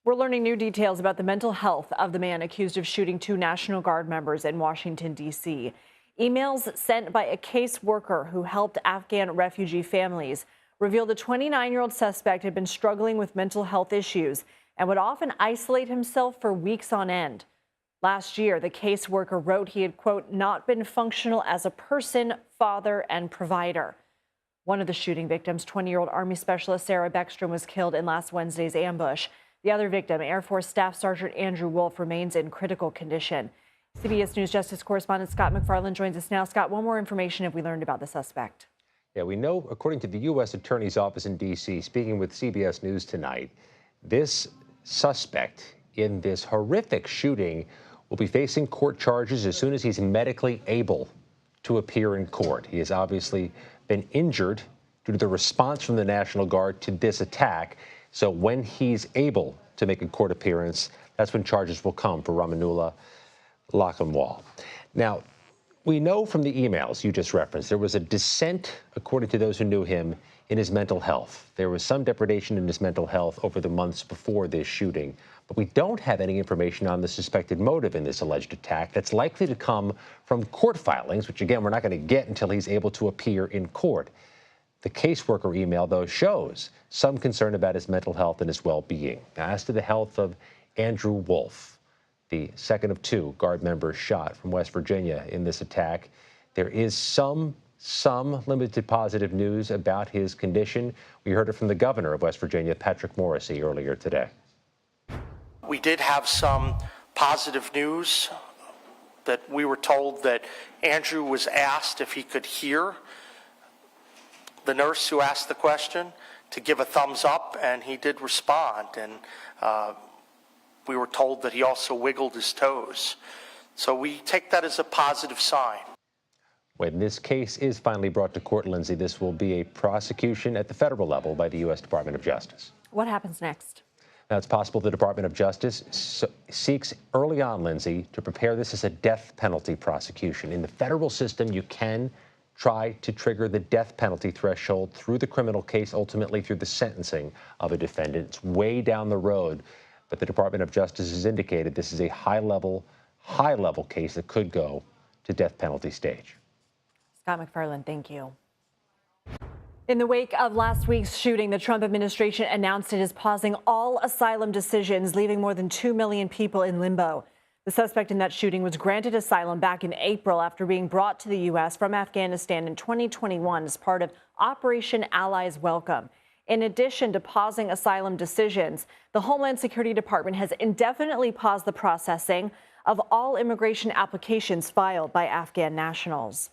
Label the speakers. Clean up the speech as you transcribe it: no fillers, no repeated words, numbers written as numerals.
Speaker 1: We're learning new details about the mental health of the man accused of shooting two National Guard members in Washington, D.C. Emails sent by a caseworker who helped Afghan refugee families reveal the 29-year-old suspect had been struggling with mental health issues and would often isolate himself for weeks on end. Last year, the caseworker wrote he had, quote, not been functional as a person, father, and provider. One of the shooting victims, 20-year-old Army Specialist Sarah Beckstrom, was killed in last Wednesday's ambush. The other victim, Air Force Staff Sergeant Andrew Wolf, remains in critical condition. CBS News Justice correspondent Scott MacFarlane joins us now. Scott, what more information have we learned about the suspect?
Speaker 2: Yeah, we know, according to the U.S. Attorney's Office in D.C., speaking with CBS News tonight, this suspect in this horrific shooting will be facing court charges as soon as he's medically able to appear in court. He has obviously been injured due to the response from the National Guard to this attack. So when he's able to make a court appearance, that's when charges will come for Ramanullah Lakhanwal. Now, we know from the emails you just referenced, there was a descent, according to those who knew him, in his mental health. There was some degradation in his mental health over the months before this shooting, but we don't have any information on the suspected motive in this alleged attack. That's likely to come from court filings, which, again, we're not going to get until he's able to appear in court. The caseworker email, though, shows some concern about his mental health and his well-being. Now, as to the health of Andrew Wolf, the second of two Guard members shot from West Virginia in this attack, there is some limited positive news about his condition. We heard it from the governor of West Virginia, Patrick Morrisey, earlier today.
Speaker 3: We did have some positive news that we were told that Andrew was asked if he could hear the nurse who asked the question to give a thumbs up, and he did respond. And we were told that he also wiggled his toes. So we take that as a positive sign.
Speaker 2: When this case is finally brought to court, Lindsay, this will be a prosecution at the federal level by the U.S. Department of Justice.
Speaker 1: What happens next?
Speaker 2: Now, it's possible the Department of Justice seeks early on, Lindsay, to prepare this as a death penalty prosecution. In the federal system, you can try to trigger the death penalty threshold through the criminal case, ultimately through the sentencing of a defendant. It's way down the road, but the Department of Justice has indicated this is a high-level case that could go to death penalty stage.
Speaker 1: Scott MacFarlane, thank you. In the wake of last week's shooting, the Trump administration announced it is pausing all asylum decisions, leaving more than 2 million people in limbo. The suspect in that shooting was granted asylum back in April after being brought to the U.S. from Afghanistan in 2021 as part of Operation Allies Welcome. In addition to pausing asylum decisions, the Homeland Security Department has indefinitely paused the processing of all immigration applications filed by Afghan nationals.